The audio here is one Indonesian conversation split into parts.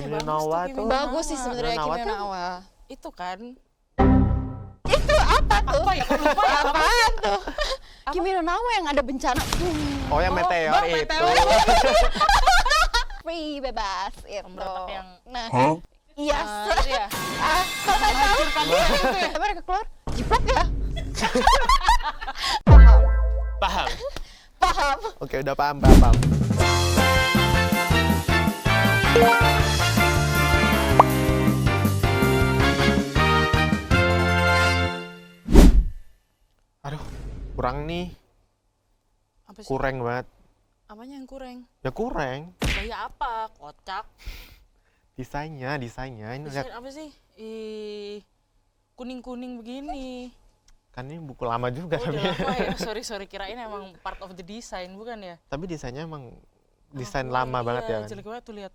Kimi no Na wa tuh. Bagus sih sebenarnya Kimi no Na wa Kimi no Na wa. Itu kan. Itu apa tuh? Apa ya? Kok lupa ya? Apaan tuh? Kimi no Na wa yang ada bencana. Oh yang meteor Bang, itu. meteor. Free bebas itu. Pemberontak yang Nah, iya. itu ya. Kalau saya tahu, Hancurkan dia gitu ya. tapi mereka keluar, jiplak ya. Paham, Paham? paham. Oke udah paham. Aduh, kurang nih. Apa sih? Kurang banget. Apanya yang kurang? Ya kurang. Gaya apa? Kocak. Desainnya ini Desain lihat apa sih? Kuning-kuning begini. kan ini buku lama juga Oh, tapi. udah lama ya. Sorry kirain emang part of the design bukan ya? Tapi desainnya emang desain Oh, lama iya, banget ya. Jelek banget tuh lihat.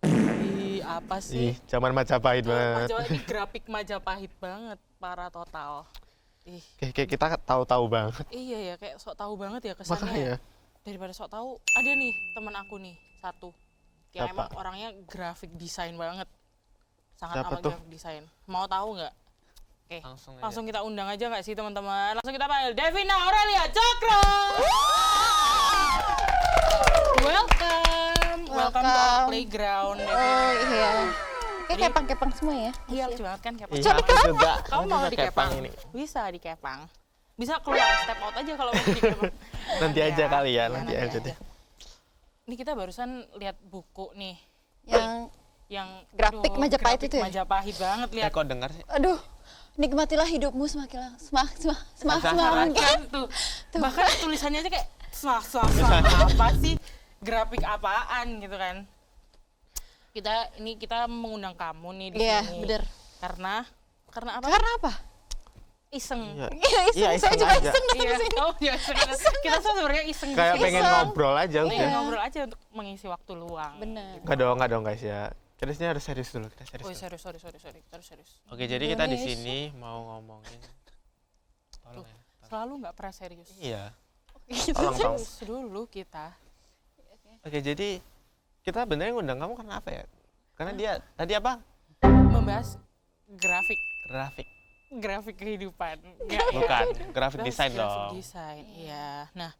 Apa Ih, sih? zaman Majapahit banget. Ini grafik Majapahit banget, parah total. Ih, Kayak kita tahu-tahu banget. iya ya, kayak sok tahu banget ya kesannya. Makanya. Daripada sok tahu, ada nih teman aku nih satu yang Siapa? emang orangnya grafik desain banget, sangat Siapa amat tuh? grafik desain. Mau tahu nggak? Oke, Langsung langsung kita undang aja nggak sih teman-teman? Langsung kita panggil Devina Aurelia Cokro. Welcome to our playground. Oh iya. Kayak Jadi- kepang-kepang semua ya. Iya, lucu banget kan kepang. Iya, aku juga. Kamu mau juga dikepang? ini. Bisa dikepang. Bisa keluar step out aja kalau mau dikepang. Nanti aja kali ya, Iya, nanti aja deh. Ini kita barusan lihat buku nih Yang yang Grafik Majapahit grafik itu ya? Majapahit banget lihat. Kok dengar sih? aduh, nikmatilah hidupmu semakin Kan tuh. Bahkan tulisannya aja kayak apa sih? Grafik apaan gitu kan. Kita mengundang kamu nih di Iya, sini. bener. Karena apa? Karena apa? Iseng. Iya. Iya, Iya, iseng. Saya iseng juga aja. iseng datang Iya. ke sini. Oh, iya, kita sebenarnya iseng di Kayak sini. pengen Iseng. ngobrol aja Iya, udah. ngobrol aja untuk mengisi waktu luang. Bener. Enggak dong guys ya. Kita sini harus serius dulu, kita serius. Oh, dulu. sorry. Kita harus serius. Oke, jadi kita di Indonesia. sini mau ngomongin. Tolong ya. Selalu nggak pernah serius. Iya. Gitu. Tolong. Serius dulu kita. Oke, jadi kita benernya ngundang kamu karena apa ya? Karena dia tadi apa? Membahas grafik Grafik. kehidupan. Bukan, grafik Bahas desain grafik dong. desain, iya. Nah,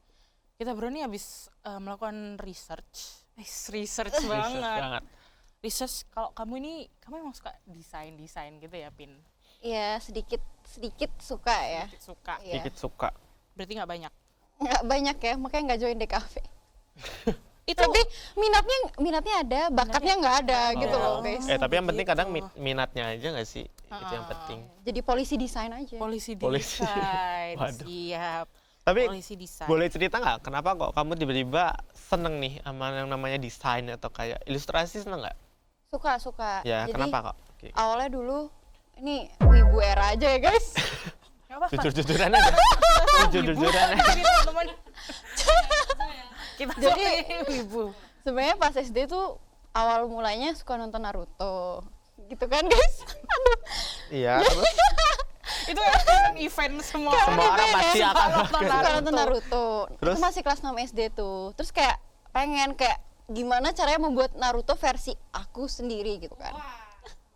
kita berdua nih habis melakukan research banget. Research kalau kamu emang suka desain gitu ya, Pin? Iya, sedikit suka ya. Sedikit suka. Iya. Dikit suka. Berarti nggak banyak. Nggak banyak ya, makanya nggak join DKV. Itu Tapi minatnya ada, bakatnya nggak ada gitu loh guys. Tapi yang penting kadang gitu. minatnya aja nggak sih? Itu yang penting. Jadi polisi desain aja. polisi Polisi. desain. Waduh. Siap. Tapi Polisi desain. boleh cerita nggak kenapa kok kamu tiba-tiba seneng nih sama yang namanya desain atau kayak ilustrasi, seneng nggak? Suka. Ya, Jadi kenapa kok? Oke. awalnya dulu ini wibu era aja ya guys. Nggak apa-apa. Jujur-jujuran aja. Jujur-jujuran aja. Jadi teman-teman. Kita Jadi ibu. sebenarnya pas SD tuh awal mulanya suka nonton Naruto. Gitu kan guys. Aduh. Iya, terus Itu kan event semua orang pasti akan Suka nonton Naruto. Terus? Itu masih kelas 6 SD tuh. Terus kayak pengen kayak gimana caranya membuat Naruto versi aku sendiri gitu kan.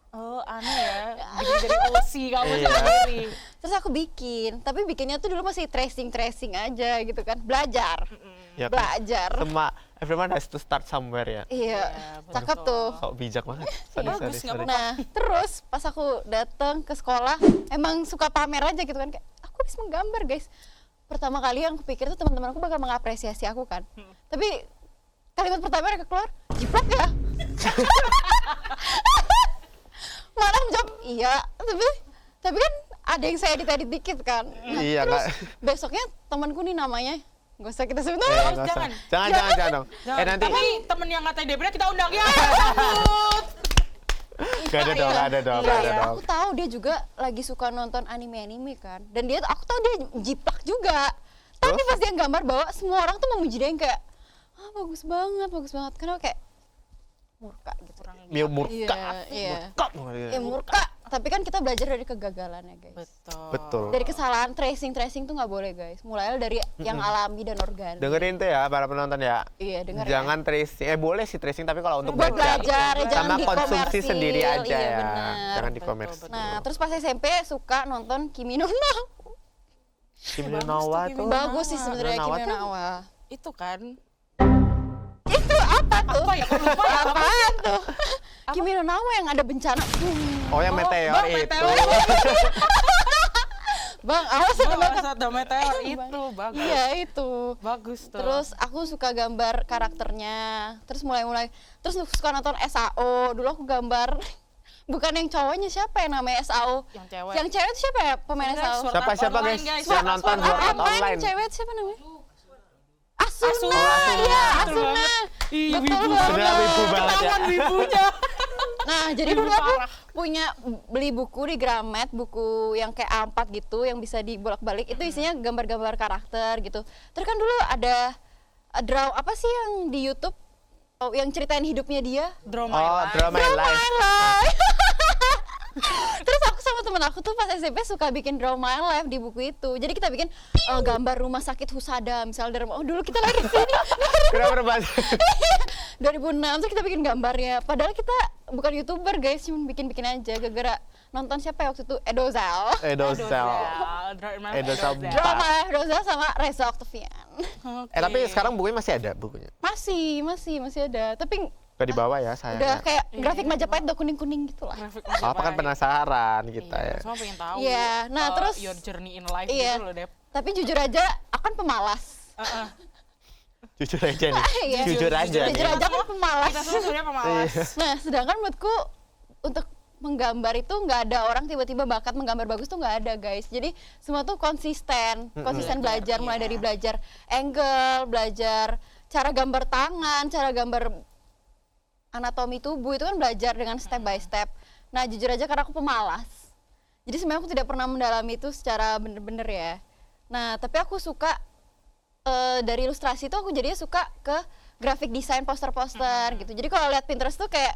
Oh, aneh ya. Bikin dari OC kamu Iya. sendiri. Terus aku bikin, tapi bikinnya tuh dulu masih tracing aja gitu kan. Belajar. ya kan, Belajar. semua everyone has to start somewhere ya. Iya. Iya, Cakep betul. tuh. Sok bijak banget. Sorry, Bagus, nggak sorry. Nah, terus pas aku datang ke sekolah, emang suka pamer aja gitu kan, kayak aku bisa menggambar guys. Pertama kali yang aku pikir tuh teman-teman aku bakal mengapresiasi aku kan. Tapi kalimat pertama mereka keluar, jiplak ya. Malah menjawab iya, tapi kan ada yang saya edit dikit kan. Nah, Iya, terus Kak. besoknya temanku nih namanya, nggak usah kita sebut. Nggak usah. jangan. Jangan dong. Jangan. Nanti Tapi temen yang katanya Debra kita undang ya. Sambut. Gak ada dong, Iya. gak ada dong, Iya, gak ada iya. dong. Aku tahu dia juga lagi suka nonton anime kan. Dan dia aku tahu dia jiplak juga. Tapi Terus? pas dia gambar bawa semua orang tuh memuji dia yang kayak bagus banget. Karena kayak murka gitu. Kurang Mil murka. Iya. Murka banget. Ya murka. Tapi kan kita belajar dari kegagalan ya guys. Betul. Dari kesalahan tracing tuh nggak boleh guys. Mulai dari yang alami dan organik. Dengerin tuh ya para penonton ya. Iya denger Jangan tracing, boleh sih tracing tapi kalau untuk buat belajar ya, jangan sama konsumsi dikomersil. sendiri aja Iya, ya. benar. Jangan dikomersil. Nah terus pas SMP suka nonton Kimi no Na. Kimi no Na wa tuh. Bagus sih sebenarnya Kimi no Na wa Kimi no Na wa. Itu kan Itu apa tuh? apa ya? Aku lupa ya. Apaan tuh? Kimi no Na wa yang ada bencana. Oh yang meteor Bang, itu. meteor. Bang, awas ada meteor. Ada meteor itu bagus. Iya itu. Bagus tuh. Terus aku suka gambar karakternya. Terus mulai terus suka nonton SAO. Dulu aku gambar bukan yang cowoknya, siapa yang namanya SAO? yang cewek. Yang cewek itu siapa ya pemain SAO? Sword Siapa Art siapa Online, guys? Sword Yang Art nonton Online. Sword Art Apa yang Online. cewek itu siapa namanya? Asuna. Asuna. Iya, Betul Asuna. banget. Ih, Betul wibu banget. Sudah wibu banget ya. Ketahuan wibunya. Nah, jadi Wibu dulu aku parah. punya beli buku di Gramet, buku yang kayak A4 gitu, yang bisa dibolak-balik. Itu isinya gambar-gambar karakter gitu. Terus kan dulu ada draw apa sih yang di YouTube yang ceritain hidupnya dia? Draw My Oh, Life. Draw My Draw Life. My Life. Terus aku sama temen aku tuh pas SMP suka bikin Draw My Life di buku itu. Jadi kita bikin gambar rumah sakit Husada misalnya dari dulu kita lagi di sini. Kenapa bahasa? 2006 terus kita bikin gambarnya. Padahal kita bukan YouTuber guys, cuma bikin-bikin aja gara-gara nonton siapa ya waktu itu Edozel. Edosel. Draw My Edosel. Life. Draw My Life Edozel sama Reza Octavian. Oke. Tapi sekarang bukunya masih ada bukunya. Masih ada. Tapi Gak dibawa ya saya. udah kayak grafik Majapahit udah kuning-kuning gitu lah. Grafik Apa kan Majapahit. penasaran kita Iya, ya. semua pengen tahu. Iya, nah terus your journey in life iya. gitu loh, Dep. Tapi jujur aja aku kan pemalas. Jujur aja nih. Iya. Jujur aja Jujur nih. aja aku pemalas. Kita semua sebenarnya pemalas. Nah, sedangkan menurutku untuk menggambar itu nggak ada orang tiba-tiba bakat menggambar bagus tuh nggak ada guys. Jadi semua tuh konsisten belajar mulai dari belajar angle, belajar cara gambar tangan, cara gambar anatomi tubuh itu kan belajar dengan step by step. Nah, jujur aja karena aku pemalas. Jadi sebenarnya aku tidak pernah mendalami itu secara bener-bener ya. Nah, tapi aku suka dari ilustrasi itu aku jadinya suka ke graphic design poster-poster gitu. Jadi kalau lihat Pinterest tuh kayak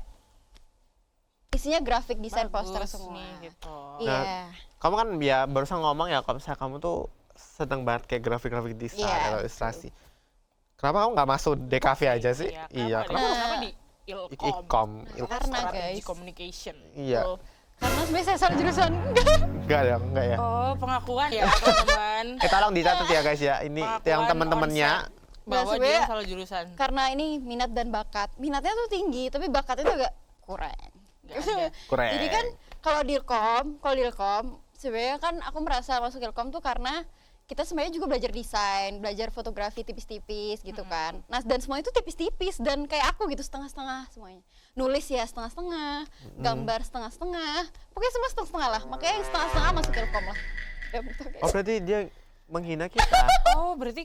isinya graphic design poster Bagus semua. nih, gitu. Iya. Kamu kan ya barusan ngomong ya kalau misalnya kamu tuh seneng banget kayak grafik-grafik desain Iya, atau ilustrasi. Kenapa kamu nggak masuk DKV aja sih? Iya, Kenapa? kenapa di Ilkom? Ikom. Karena Strategi guys. Communication. Iya. Betul. Karena sebenarnya saya salah jurusan. Enggak ya, enggak ya. Oh, pengakuan ya, teman-teman. Tolong dicatat ya guys ya. Ini Pengakuan yang teman-temannya. Bahwa Nah, dia sebenarnya- salah jurusan. Karena ini minat dan bakat. Minatnya tuh tinggi, tapi bakatnya tuh agak kurang. Nggak ada. Kurang. Jadi kan kalau di Ilkom sebenarnya kan aku merasa masuk Ilkom tuh karena kita sebenarnya juga belajar desain, belajar fotografi tipis-tipis gitu kan. Nah, dan semua itu tipis-tipis dan kayak aku gitu setengah-setengah semuanya. Nulis ya setengah-setengah, gambar setengah-setengah. Pokoknya semua setengah-setengah lah. Makanya yang setengah-setengah masuk Ilkom lah. Ya, betul, guys. Oh berarti dia menghina kita. Oh, berarti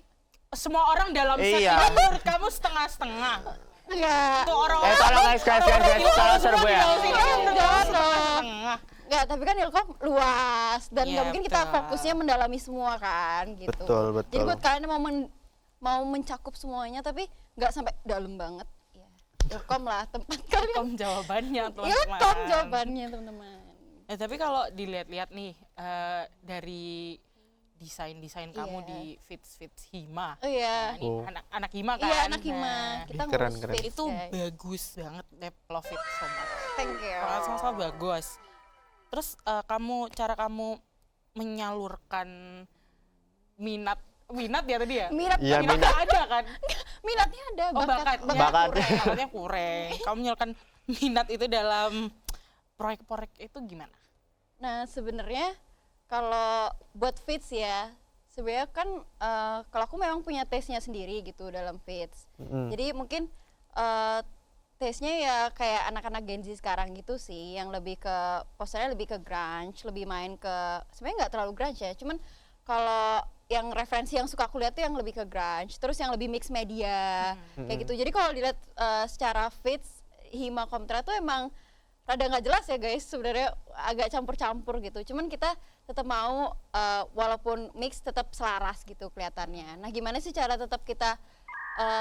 semua orang dalam set Iya. ini menurut kamu setengah-setengah. Enggak. Itu orang-orang Tolong guys, salah serbu ya. Enggak dong. Setengah. Enggak, tapi kan Ilkom luas dan Iya, nggak mungkin kita betul. fokusnya mendalami semua kan gitu. Betul. Jadi buat kalian yang mau mencakup semuanya tapi nggak sampai dalam banget, ya Ilkom lah tempat kalian. Ilkom jawabannya, teman-teman. Ilkom jawabannya teman-teman. Tapi kalau dilihat-lihat nih dari desain-desain kamu Iya. di fits Hima. Oh iya. Nah, ini Oh. anak Hima kan. Iya anak Hima. Nah, Kita Ih, keren, ngurus keren. fits, itu guys. bagus banget, Dep. Love it so much. Thank you. Sangat bagus. Terus cara kamu menyalurkan minat ya tadi ya? Minat, Iya, Minatnya ada kan? minatnya ada, Oh, bakat. Bakat. Bakatnya kurang. Kamu menyalurkan minat itu dalam proyek-proyek itu gimana? Nah sebenarnya kalau buat fits ya, sebenarnya kan kalau aku memang punya taste-nya sendiri gitu dalam fits. Jadi mungkin taste-nya ya kayak anak-anak Gen Z sekarang gitu sih, yang lebih ke posternya lebih ke grunge, lebih main ke sebenarnya nggak terlalu grunge ya, cuman kalau yang referensi yang suka aku lihat tuh yang lebih ke grunge, terus yang lebih mix media kayak gitu. Jadi kalau dilihat secara fits Hima Komtra tuh emang rada nggak jelas ya guys, sebenarnya agak campur-campur gitu. Cuman kita tetap mau walaupun mix tetap selaras gitu kelihatannya. Nah gimana sih cara tetap kita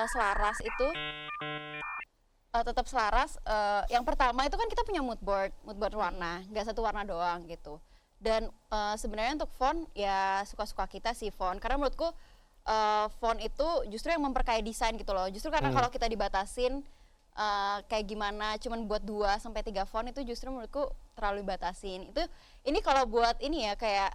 selaras itu? tetap selaras. Yang pertama itu kan kita punya mood board warna, nggak satu warna doang gitu. Dan sebenarnya untuk font ya suka-suka kita sih font, karena menurutku font itu justru yang memperkaya desain gitu loh. Justru karena kalau kita dibatasin kayak gimana cuman buat 2 sampai 3 font itu justru menurutku terlalu dibatasin. Ini kalau buat ini ya kayak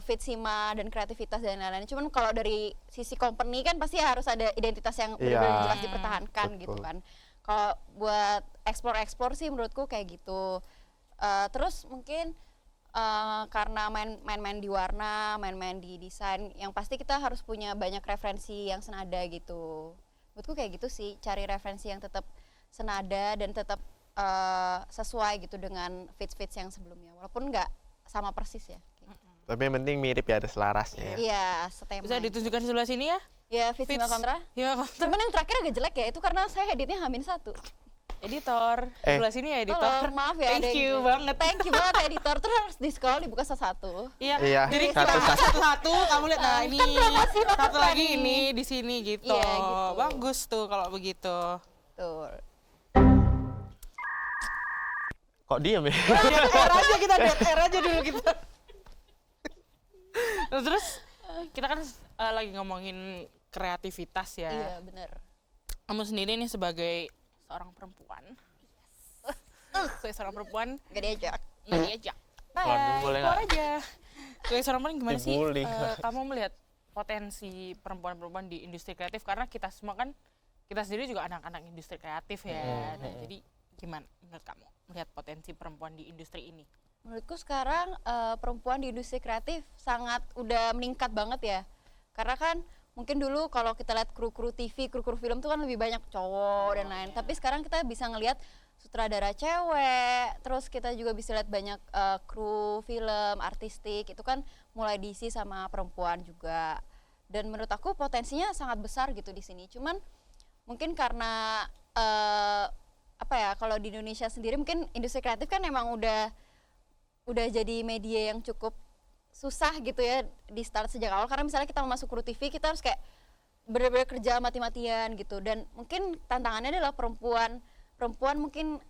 Fitsima dan kreativitas dan lain-lain. Cuman kalau dari sisi company kan pasti harus ada identitas yang benar-benar jelas dipertahankan gitu kan. Kalau buat explore sih menurutku kayak gitu. Terus mungkin karena main-main di warna, main-main di desain, yang pasti kita harus punya banyak referensi yang senada gitu. Menurutku kayak gitu sih, cari referensi yang tetap senada dan tetap sesuai gitu dengan fits yang sebelumnya, walaupun nggak sama persis ya. Tapi yang penting mirip ya, ada selarasnya. Iya, setema. Bisa ditunjukkan sebelah sini ya? Ya, Fitsima kontra. Ya, kontra. Cuman yang terakhir agak jelek ya, itu karena saya editnya H-1. Editor, sebelah sini ya editor. Tolong, maaf ya. Thank you banget. Thank you banget editor. Terus harus di-scroll dibuka satu-satu. Iya, Jadi satu-satu. satu-satu kamu lihat, nah ini satu lagi ini di sini gitu. Iya, gitu. Bagus tuh kalau begitu. Tuh. Kok diem ya? Air aja kita dead air aja dulu kita. Nah, terus kita kan lagi ngomongin kreativitas ya. Iya, bener. Kamu sendiri nih sebagai seorang perempuan. Sebagai seorang perempuan Gak diajak. nggak diajak. Waduh, boleh keluar nggak? aja. Sebagai seorang perempuan gimana sih Dibully. kamu melihat potensi perempuan-perempuan di industri kreatif, karena kita semua kan kita sendiri juga anak-anak industri kreatif ya. Nah, jadi gimana menurut kamu melihat potensi perempuan di industri ini? Menurutku sekarang perempuan di industri kreatif sangat udah meningkat banget ya. Karena kan mungkin dulu kalau kita lihat kru-kru TV, kru-kru film tuh kan lebih banyak cowok dan lain. Tapi sekarang kita bisa ngelihat sutradara cewek, terus kita juga bisa lihat banyak kru film, artistik, itu kan mulai diisi sama perempuan juga. Dan menurut aku potensinya sangat besar gitu di sini. Cuman mungkin karena apa ya, kalau di Indonesia sendiri mungkin industri kreatif kan emang udah jadi media yang cukup susah gitu ya di start sejak awal, karena misalnya kita mau masuk kru TV kita harus kayak benar-benar kerja mati-matian gitu. Dan mungkin tantangannya adalah perempuan mungkin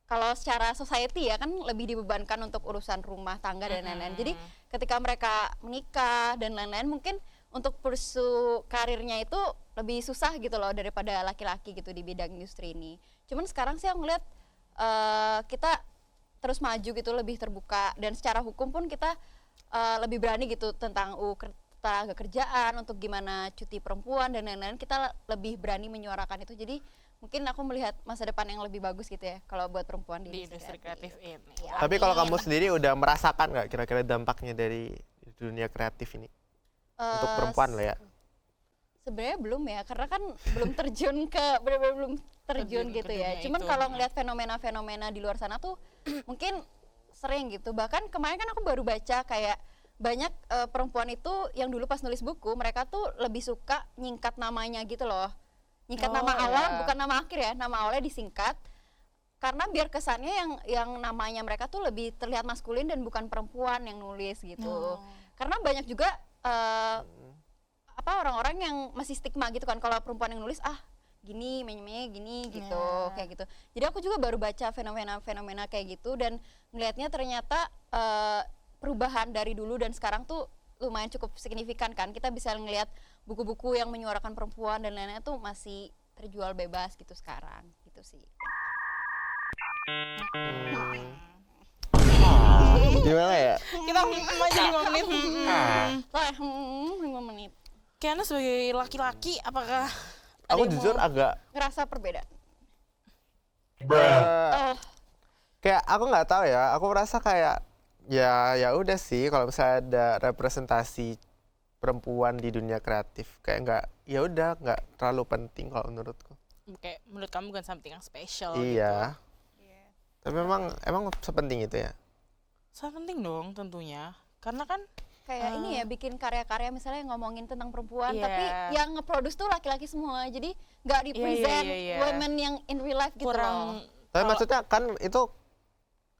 kalau secara society ya kan lebih dibebankan untuk urusan rumah tangga dan lain-lain. Jadi ketika mereka menikah dan lain-lain mungkin untuk pursue karirnya itu lebih susah gitu loh daripada laki-laki gitu di bidang industri ini. Cuman sekarang sih aku ngeliat kita terus maju gitu, lebih terbuka, dan secara hukum pun kita lebih berani gitu tentang tenaga kerjaan, untuk gimana cuti perempuan dan lain-lain, kita lebih berani menyuarakan itu. Jadi mungkin aku melihat masa depan yang lebih bagus gitu ya kalau buat perempuan di industri kreatif ini. Ya, Tapi kalau kamu sendiri udah merasakan nggak kira-kira dampaknya dari dunia kreatif ini? Untuk perempuan lah ya. Sebenarnya belum ya, karena kan belum terjun ke benar-benar belum terjun Terjun ke gitu ya. dunia Cuman itu. kalau ngelihat fenomena-fenomena di luar sana tuh mungkin sering gitu. Bahkan kemarin kan aku baru baca kayak banyak perempuan itu yang dulu pas nulis buku mereka tuh lebih suka nyingkat namanya gitu loh. Nyingkat nama awal bukan nama akhir ya, nama awalnya disingkat. Karena biar kesannya yang namanya mereka tuh lebih terlihat maskulin dan bukan perempuan yang nulis gitu. Karena banyak juga orang-orang yang masih stigma gitu kan kalau perempuan yang nulis gini menye gini gitu kayak gitu. Jadi aku juga baru baca fenomena kayak gitu dan ngelihatnya ternyata perubahan dari dulu dan sekarang tuh lumayan cukup signifikan kan. Kita bisa ngelihat buku-buku yang menyuarakan perempuan dan lain-lain tuh masih terjual bebas gitu sekarang gitu sih. Gimana ya? Kita aja 5 menit. 5 menit. Kiana sebagai laki-laki apakah Aku ada yang jujur mau- agak Ngerasa perbedaan. kayak aku nggak tahu ya. Aku merasa kayak ya udah sih kalau misalnya ada representasi perempuan di dunia kreatif kayak nggak terlalu penting kalau menurutku. kayak menurut kamu bukan something yang special Iya. gitu. Tapi emang sepenting itu ya. Sangat penting dong tentunya. Karena kan Kayak ini ya, bikin karya-karya misalnya yang ngomongin tentang perempuan, Iya. tapi yang nge-produce tuh laki-laki semua, jadi nggak represent iya. women yang in real life gitu loh. kurang Tapi maksudnya kan itu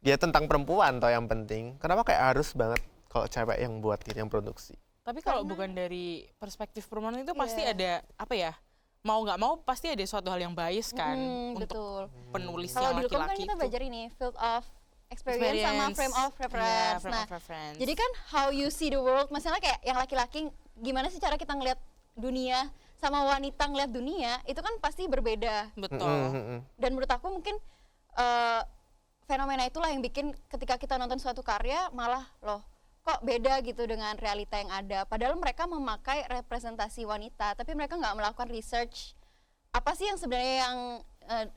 ya tentang perempuan toh yang penting. Kenapa kayak harus banget kalau cewek yang buat gitu, yang produksi? Tapi kalau bukan dari perspektif perempuan itu pasti Iya. ada apa ya? mau nggak mau pasti ada suatu hal yang bias kan untuk Betul. penulis Kalau yang di Ilkom kan laki-laki kita itu. belajar ini field of experience sama frame of reference. Frame Nah, of reference. jadi kan how you see the world, masalah kayak yang laki-laki gimana sih cara kita ngelihat dunia sama wanita ngelihat dunia itu kan pasti berbeda. betul. Dan menurut aku mungkin fenomena itulah yang bikin ketika kita nonton suatu karya malah loh kok beda gitu dengan realita yang ada. Padahal mereka memakai representasi wanita, tapi mereka nggak melakukan research apa sih yang sebenarnya yang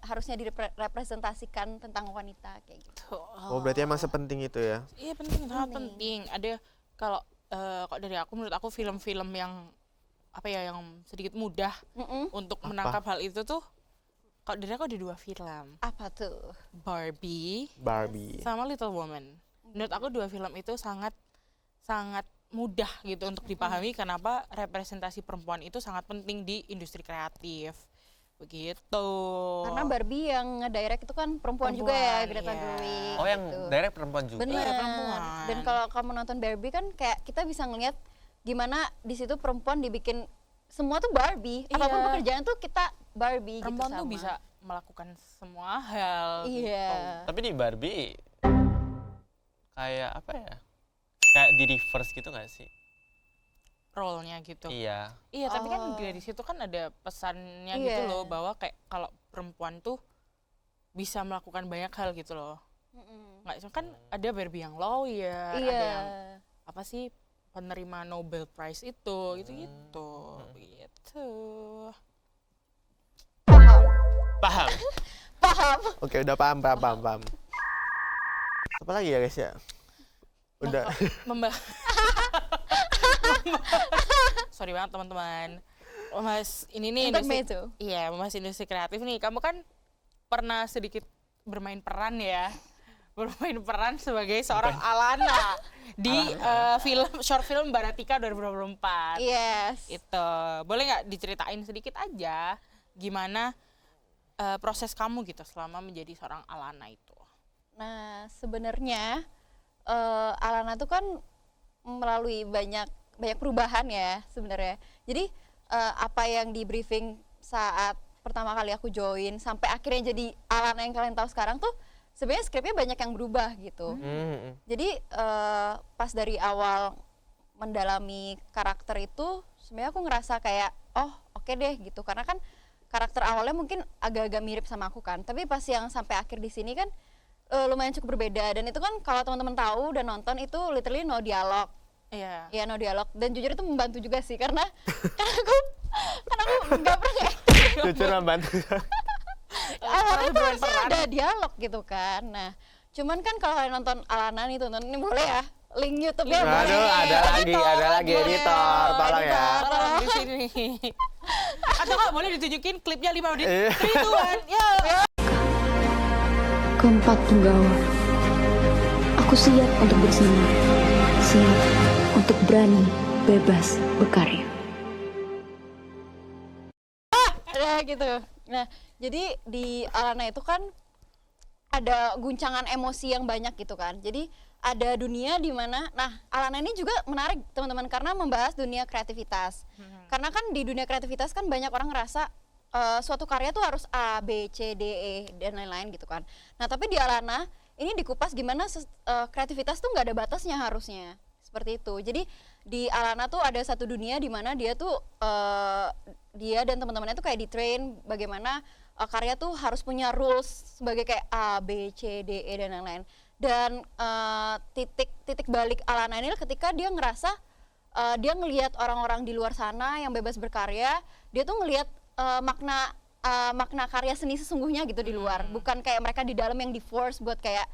harusnya direpresentasikan tentang wanita kayak gitu. Oh, berarti emang sepenting itu ya? Iya penting, sangat penting. Ada kalau dari aku, menurut aku film-film yang apa ya, yang sedikit mudah untuk menangkap hal itu tuh, kalau dari aku ada 2 film, Apa tuh? Barbie sama Little Woman. Menurut aku 2 film itu sangat mudah gitu untuk dipahami kenapa representasi perempuan itu sangat penting di industri kreatif. Begitu. Karena Barbie yang ngedirect itu kan perempuan juga ya, Greta iya. Gerwig. Oh, yang gitu. direct perempuan juga. Bener. Iya, perempuan. Dan kalau kamu nonton Barbie kan kayak kita bisa ngeliat gimana di situ perempuan dibikin semua tuh Barbie. Apapun Iya. pekerjaan tuh kita Barbie Perempuan gitu tuh sama. bisa melakukan semua hal. Iya. Tapi di Barbie kayak apa ya? Kayak di reverse gitu gak sih? Role-nya gitu. Iya. Iya, tapi kan Oh. dari situ kan ada pesannya Iya. gitu loh, bahwa kayak kalau perempuan tuh bisa melakukan banyak hal gitu loh. Nggak cuma kan ada Barbie yang lawyer, Iya. ada yang apa sih, penerima Nobel Prize itu, gitu. Gitu. Paham? Paham. Oke, udah paham. Apa lagi ya guys ya? Udah. Sorry banget teman-teman. Mas, ini nih Intermezzo. Iya, Mas industri kreatif nih. Kamu kan pernah sedikit bermain peran ya. Bermain peran sebagai seorang Alana di short film Baratika 2024. Yes. Itu. Boleh nggak diceritain sedikit aja gimana proses kamu gitu selama menjadi seorang Alana itu? Nah, sebenarnya Alana tuh kan melalui banyak perubahan ya sebenarnya. Jadi apa yang di briefing saat pertama kali aku join sampai akhirnya jadi Alana yang kalian tahu sekarang tuh sebenarnya skripnya banyak yang berubah gitu. Jadi pas dari awal mendalami karakter itu sebenarnya aku ngerasa kayak oh oke deh gitu, karena kan karakter awalnya mungkin agak-agak mirip sama aku kan, tapi pas yang sampai akhir di sini kan lumayan cukup berbeda. Dan itu kan kalau teman-teman tahu dan nonton itu literally no dialog. Iya. Ya no dialog, dan jujur itu membantu juga sih karena aku nggak pernah kayak Jujur membantu. awalnya tuh bermain harusnya peran. ada dialog gitu kan. Nah cuman kan kalau kalian nonton Alana nih, tonton ini boleh ya link YouTube-nya boleh. Aduh, ada lagi Boleh. editor, tolong ya. Editor, Tolong di sini. Atau nggak boleh ditunjukin klipnya 5 menit. Iya. 3, 2, 1, ya. Keempat penggawa. Aku siap untuk bersinar, siap untuk berani, bebas, berkarya. Ya gitu. Nah jadi di Alana itu kan ada guncangan emosi yang banyak gitu kan. Jadi ada dunia di mana, nah Alana ini juga menarik teman-teman karena membahas dunia kreativitas. Karena kan di dunia kreativitas kan banyak orang ngerasa suatu karya tuh harus A, B, C, D, E dan lain-lain gitu kan. Nah tapi di Alana ini dikupas gimana kreativitas tuh nggak ada batasnya harusnya, seperti itu. Jadi di Alana tuh ada satu dunia di mana dia tuh dia dan teman-temannya tuh kayak di-train bagaimana karya tuh harus punya rules sebagai kayak A, B, C, D, E dan lain-lain. Dan titik balik Alana ini ketika dia ngerasa dia ngelihat orang-orang di luar sana yang bebas berkarya, dia tuh ngelihat makna karya seni sesungguhnya gitu di luar, bukan kayak mereka di dalam yang di force buat kayak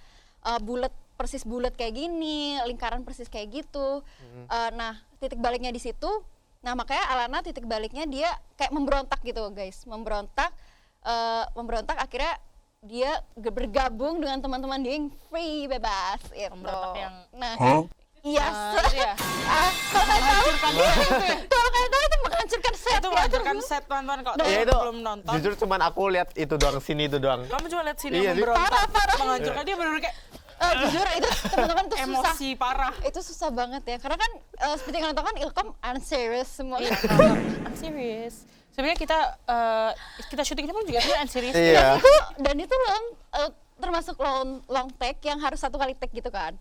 persis bulat kayak gini, lingkaran persis kayak gitu. Nah titik baliknya di situ. Nah makanya Alana titik baliknya dia kayak memberontak gitu guys, memberontak akhirnya dia bergabung dengan teman-teman dia yang free, bebas gitu. Pemberontak yang nah iya gitu ya. menghancurkan dia kalau kalian tahu itu menghancurkan set Itu menghancurkan set teman-teman kalau Ya itu belum nonton. jujur cuman aku lihat itu doang, sini itu doang. Kamu cuma lihat sini Iya yang sih. memberontak, Parah. menghancurkan dia benar-benar kayak jujur itu teman-teman tuh susah, emosi parah. itu susah banget ya karena kan seperti yang kalian tahu kan Ilkom unserious semua. Iya, I'm serious. Sebenarnya kita syutingnya pun juga sebenarnya unserious. Iya. Dan itu termasuk long take yang harus 1 kali take gitu kan.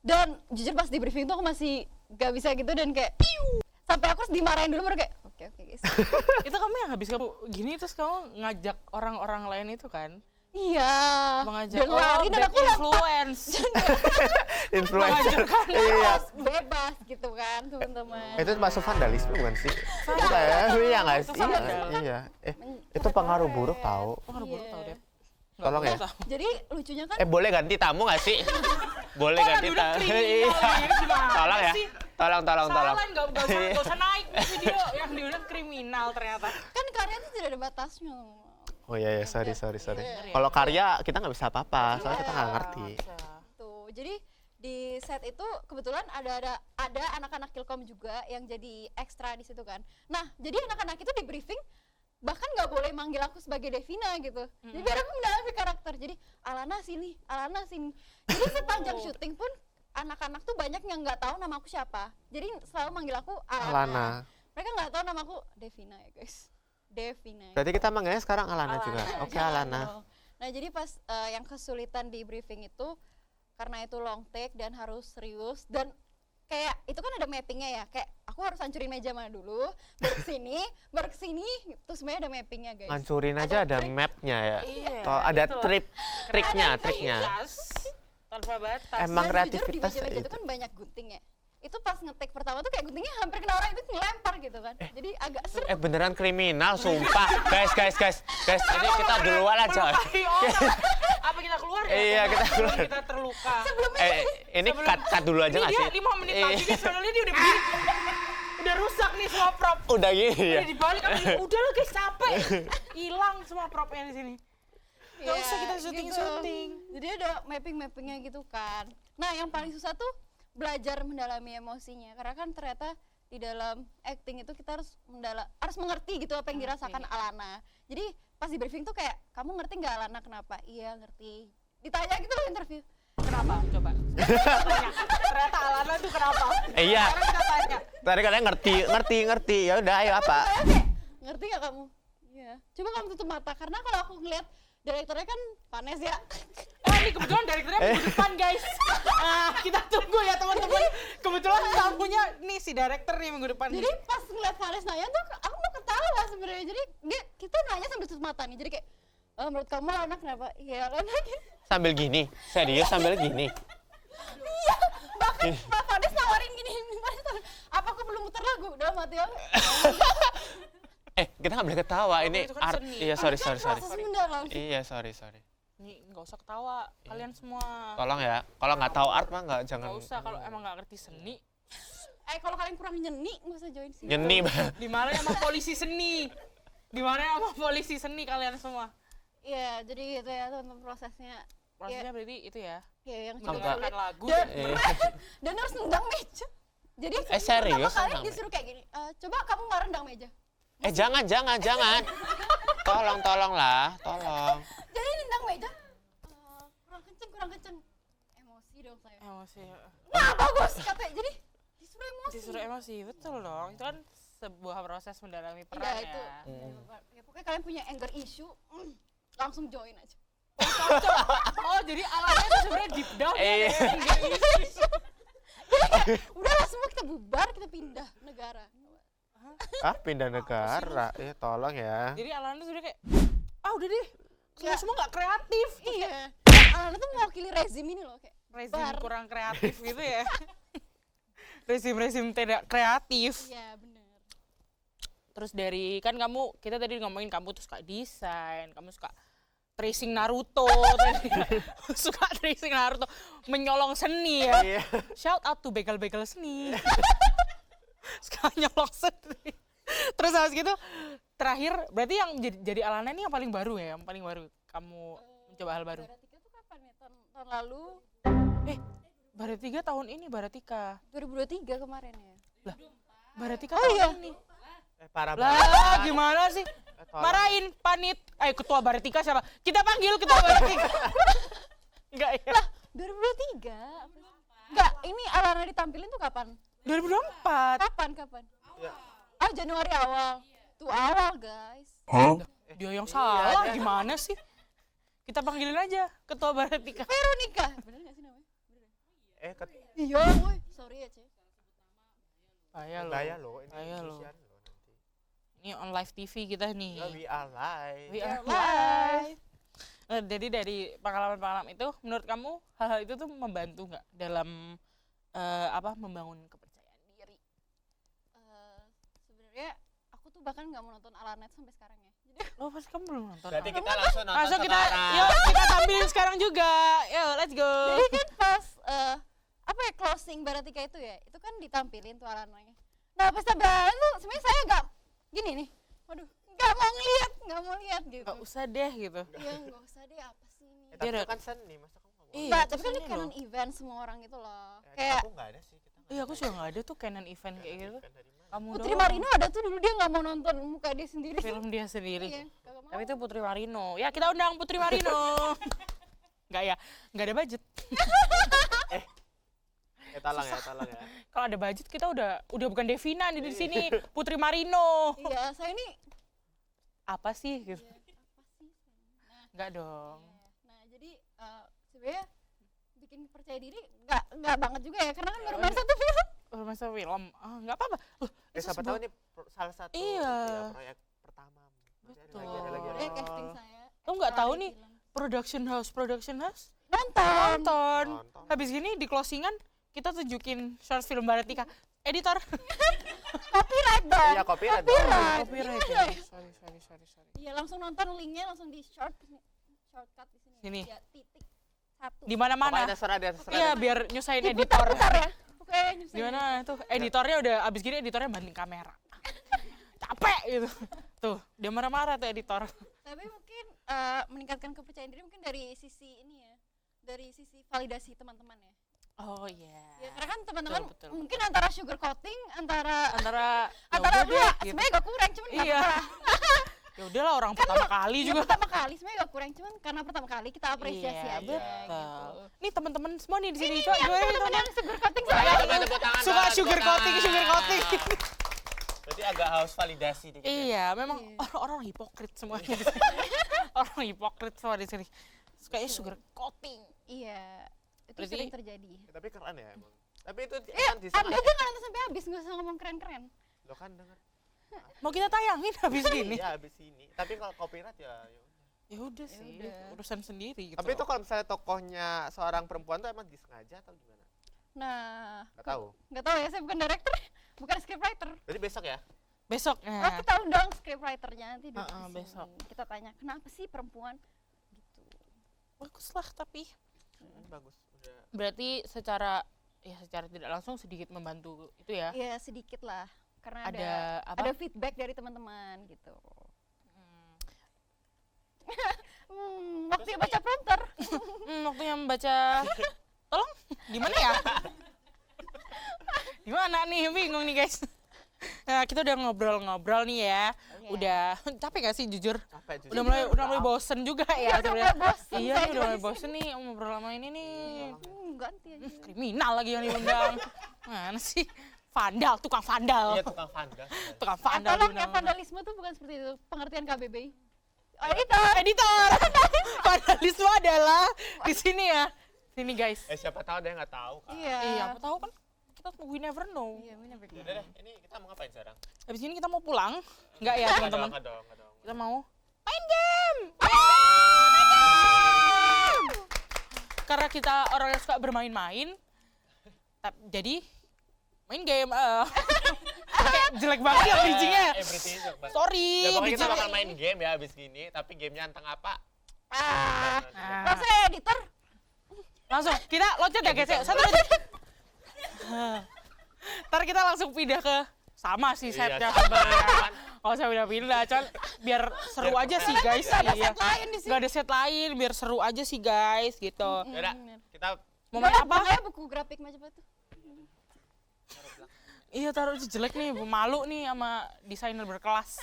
Dan jujur pas di briefing tuh aku masih gak bisa gitu dan kayak sampai aku harus dimarahin dulu baru kayak oke guys. Itu kamu yang habis kamu gini terus kamu ngajak orang-orang lain itu kan? Iya. Mengajak Dan lari dan bad aku lompat influence. Influencer. Mengajarkan Iya. bebas gitu kan teman-teman. Itu masuk vandalisme bukan sih? Iya ya, iya nggak sih? Itu vandal. Iya. Itu pengaruh buruk tahu. Pengaruh buruk tau deh. Tolong ya. Jadi lucunya kan Boleh ganti tamu nggak sih? Boleh ganti tamu. Iya. Tolong ya. Tolong. Salah nggak usah naik di video yang diundang kriminal ternyata. kan karya itu tidak ada batasnya. Oh iya, sorry. Kalau karya kita nggak bisa apa-apa, soalnya kita nggak ngerti. Tuh, jadi di set itu kebetulan ada anak-anak Kilkom juga yang jadi ekstra di situ kan. Nah, jadi anak-anak itu di briefing bahkan nggak boleh manggil aku sebagai Devina gitu. Jadi biar aku mendalami karakter. Jadi Alana sini. Jadi sepanjang syuting pun anak-anak tuh banyak yang nggak tahu nama aku siapa. Jadi selalu manggil aku Alana. Mereka nggak tahu nama aku Devina ya guys. Devina. Berarti kita manggilnya sekarang Alana juga. Oke, Alana. Nah, jadi pas yang kesulitan di briefing itu karena itu long take dan harus serius dan kayak itu kan ada mappingnya ya, kayak aku harus hancurin meja mana dulu, baru kesini, terus sebenarnya ada mappingnya guys. Hancurin aja ada mapnya ya. Iya, Oh, ada gitu. triknya. Tanpa batas. Emang Dan jujur di kreativitas meja-meja itu. itu kan banyak gunting ya. Itu pas ngetik pertama tuh kayak guntingnya hampir kena orang itu ngelempar gitu kan. Jadi agak seru. Beneran kriminal, sumpah. Guys. Ini kita duluan aja. Apa kita keluar ya? Iya, kita keluar. Kita terluka. Ini cut dulu aja Ini nggak dia sih? 5 menit lagi nih, soalnya dia udah begini. Udah rusak nih semua prop. Udah gini ya. Udah dibalik kan, udah lah guys capek. Hilang semua propnya di sini. Gak Iya, usah kita syuting. Jadi ada mappingnya gitu kan. Nah, yang paling susah tuh belajar mendalami emosinya karena kan ternyata di dalam acting itu kita harus mengerti gitu apa yang dirasakan Alana. Jadi pas di briefing tuh kayak kamu ngerti nggak Alana kenapa? Iya ngerti. Ditanya gitu loh interview. Kenapa? Coba. Tanya. Ternyata Alana tuh kenapa? Iya. Sekarang kita tanya. Tadi katanya ngerti. Ya udah, ayo apa? Saya kayak, ngerti nggak kamu? Iya. Coba kamu tutup mata karena kalau aku ngeliat direkturnya kan panas ya. Ini kebetulan direkturnya minggu depan guys. Kita tunggu ya teman-teman. Kebetulan tamunya nih si direktur nih minggu depan. Jadi pas ngeliat Faris nanya tuh aku mau ketawa sebenarnya. Jadi kita nanya sambil tutup mata nih. Jadi kayak menurut kamu Alana kenapa? Iya Alana gitu. Sambil gini, serius sambil gini. Iya, bahkan Pak Faris nawarin gini, apa aku perlu muter lagu dalam hati aku? Kita nggak boleh ketawa, ini itu kan art. seni. Iya, sorry. Proses mendalam. Iya, sorry. Nih nggak usah ketawa kalian semua. Tolong ya, kalau nggak tahu art mah jangan. Nggak usah kalau emang nggak ngerti seni. Kalau kalian kurang nyeni nggak usah join sih. Nyeni. Di mana sama polisi seni? Di mana sama polisi seni kalian semua? Iya, jadi gitu ya teman-teman prosesnya. Prosesnya berarti itu ya. Ya yang Mendengarkan sulit. lagu. Dan harus nendang meja. Jadi serius pertama kali nendang disuruh kayak gini. Coba kamu nggak rendang meja. Jangan. Tolong. Jadi nendang meja. Kurang kenceng. Emosi dong saya. Emosi. Nah bagus katanya. Jadi disuruh emosi. Disuruh emosi, betul dong. Itu kan sebuah proses mendalami peran Iya ya. itu. Ya, pokoknya kalian punya anger issue, langsung join aja. Oh jadi alatnya itu sebenarnya deep down ya. Udahlah semua kita bubar, kita pindah negara. Pindah negara. Tolong ya. Jadi Alana tuh sebenarnya kayak, udah deh. Kalian semua nggak kreatif. Iya. Alana tuh mewakili rezim ini loh kayak. Rezim kurang kreatif gitu ya. Rezim tidak kreatif. Iya benar. Terus dari kan kita tadi ngomongin kamu tuh suka desain, kamu suka tracing Naruto tadi. Suka tracing Naruto, menyolong seni ya. Iya. Shout out to begal-begal seni. Suka nyolong seni. Terus habis gitu terakhir berarti yang jadi Alana ini yang paling baru ya, yang paling baru kamu mencoba hal baru. Baratika tuh kapan ya? Tahun lalu. Baratika tahun ini Baratika. 2023 kemarin ya. Lah, Baratika tahun ini. Parah Lah, gimana sih? Marahin panit. Ketua Baratika siapa? Kita panggil ketua Baratika. Enggak ya? Lah 2023. Enggak, ini Alana ditampilin tuh kapan? 2024. Kapan? Januari awal. itu awal guys. Dia yang salah, gimana sih? Kita panggilin aja Ketua Baratika. Veronica, bener nggak sih namanya? Iya, woi, sorry ya Cek. Bahaya loh, ini Bahaya loh. kesian loh nanti. Ini on live TV kita nih. Ya, we are live. We are Live. Jadi dari pengalaman-pengalaman itu, menurut kamu hal-hal itu tuh membantu nggak dalam membangun kepercayaan diri? Sebenarnya aku tuh bahkan nggak mau nonton Alanet sampai sekarang ya. Jadi Oh, pasti kamu belum nonton. Berarti kita langsung nonton Langsung kita, sekarang. yuk kita tampilin sekarang juga. Yuk, let's go. jadi kan pas closing Baratika itu ya, itu kan ditampilin tuh Alananya. Nah pas tampil tuh sebenarnya saya nggak gini nih, waduh nggak mau lihat gitu. Gak usah deh gitu. Iya nggak usah deh, apa sih ini? Tapi Iya, itu kan seni, masa kamu nggak mau? Iya, Mbak, itu tapi kan ini seni canon loh. event semua orang gitu loh. Ya, Kayak aku nggak ada sih, kita nggak Iya, aku ada. juga nggak ada tuh canon event kayak gitu. Event dari mana? Kamu Putri doang. Marino ada tuh dulu, dia nggak mau nonton muka dia sendiri. Film dia sendiri. Iya, kagak mau. Tapi itu Putri Marino. Ya, kita undang Putri Marino. Enggak ya, enggak ada budget. Talang ya. Kalau ada budget kita udah bukan Devina di sini, Putri Marino. Iya, saya ini Apa sih gitu? apa sih? Nah, Enggak dong. nah jadi sebenarnya bikin percaya diri nggak banget juga ya, karena kan baru main satu film. Oh, masa film. Ah, enggak apa-apa. Loh, itu Siapa tahu ini salah satu Iya. proyek pertama. Nanti Betul. ada lagi. Sebenarnya casting saya. Kamu nggak tahu Soal nih film. production house Nonton. nonton. Nonton. Habis gini di closingan kita tunjukin short film Baratika. Editor. Copyright dong. Iya, copyright. Copyright Iya. ya. Sorry. Iya, langsung nonton linknya langsung di shortcut di sini. Sini. Ya, titik satu. Di mana-mana. Pokoknya terserah. Iya, biar nyusahin editor. Diputar-putar ya. Pokoknya nyusahin. Di mana tuh editornya udah abis gini editornya banting kamera. Capek gitu. Tuh, dia marah-marah tuh editor. Tapi mungkin meningkatkan kepercayaan diri mungkin dari sisi ini ya. Dari sisi validasi teman-teman ya. Oh iya. Ya, karena kan teman-teman betul. mungkin antara sugar coating, antara Antara dua deh, gitu. sebenarnya gak kurang, cuman nggak Iya. apa-apa. Ya udahlah orang pertama kali Iya, juga. pertama kali sebenarnya gak kurang, cuman karena pertama kali kita apresiasi Iya, aja betul. gitu. Nih teman-teman semua nih di sini Ini coba yang gue teman-teman yang sugar coating Ayo, saya. coba tepuk tangan suka dong, sugar tepuk coating. tangan. Berarti agak haus validasi dikit. ya. Iya, memang Iya. orang-orang hipokrit semuanya di sini. Orang hipokrit semua di sini. Kayaknya sugar coating. Iya, itu Berarti- sering terjadi. Ya, tapi keren ya emang. Tapi itu Iya, kan di Anda aja nggak nonton sampai habis, nggak usah ngomong keren-keren. lo kan denger. Mau kita tayangin habis ini. Ya habis ini. Tapi kalau copyright ya udah. Ya udah sih, udah. urusan sendiri gitu. Tapi itu kalau misalnya tokohnya seorang perempuan tuh emang disengaja atau gimana? Nah, Nggak tahu. nggak tahu ya, saya bukan director, bukan scriptwriter. Jadi besok ya? besok. Oh, kita undang scriptwriternya nanti di Heeh, sini. besok. Kita tanya kenapa sih perempuan gitu. Bagus lah tapi. Bagus. Udah. Berarti secara tidak langsung sedikit membantu itu ya. Iya sedikit lah, karena Ada apa? ada feedback dari teman-teman gitu. Waktu baca prompter. Waktunya membaca. Tolong, di mana ya? Di mana nih? Bingung nih guys. Nah, kita udah ngobrol-ngobrol nih ya. Iya. Udah capek gak sih jujur? Capek Udah mulai bosen juga ya Udah sebenarnya. mulai bosen, Iya, saya nih, udah juga mulai di bosen nih ngobrol sama ini nih. Ganti aja. Kriminal lagi yang diundang. Mana sih? Vandal, tukang vandal. Iya tukang vandal. Tukang vandal Tolong ya, diundang. vandalisme tuh bukan seperti itu pengertian KBBI. Editor. Vandalisme adalah di sini ya. Sini guys. Siapa tahu dia nggak tahu kan. Iya. Iya, apa tahu kan kita we never know. Iya, benar benar. Udah deh, ini kita mau ngapain sekarang? Habis ini kita mau pulang. Enggak ya, teman-teman? Nggak dong. Kita mau main game. Karena kita orang yang suka bermain-main. Jadi main game. Kayak jelek banget ya bridging-nya. Everything is about- Sorry, Ya pokoknya kita bridging-nya. bakal main game ya abis gini, tapi gamenya tentang apa? Ah. Masa editor? Langsung kita loncat ya guys ya. Satu aja. Ntar kita langsung pindah ke sama sih setnya sebenarnya. Oh saya udah pindah, cuman biar seru aja sih guys. Iya. Lain di sini. Gak ada set lain, biar seru aja sih guys gitu. Yaudah, kita Mau main apa? Makanya buku grafik macam itu. Iya taruh itu jelek nih, malu nih sama desainer berkelas.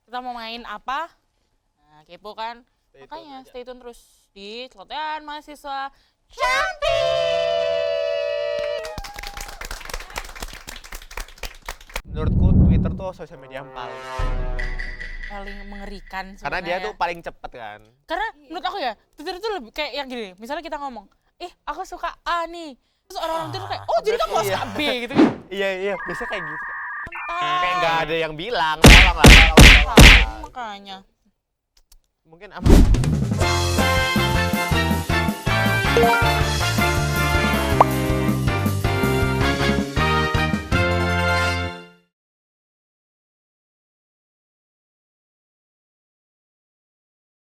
Kita mau main apa? Nah kepo kan? Stay tune Makanya aja. stay tune terus di Celotehan Mahasiswa. menurutku Twitter tuh sosial media yang paling mengerikan karena dia sebenarnya. tuh paling cepet kan. Karena menurut aku ya, Twitter itu lebih kayak yang gini, misalnya kita ngomong, aku suka A nih. Terus orang-orang Twitter kayak, oh jadi kamu gak suka B gitu kan. Iya, biasanya kayak gitu. Mantap. Kayak nggak ada yang bilang, tolong lah. Makanya. Mungkin apa?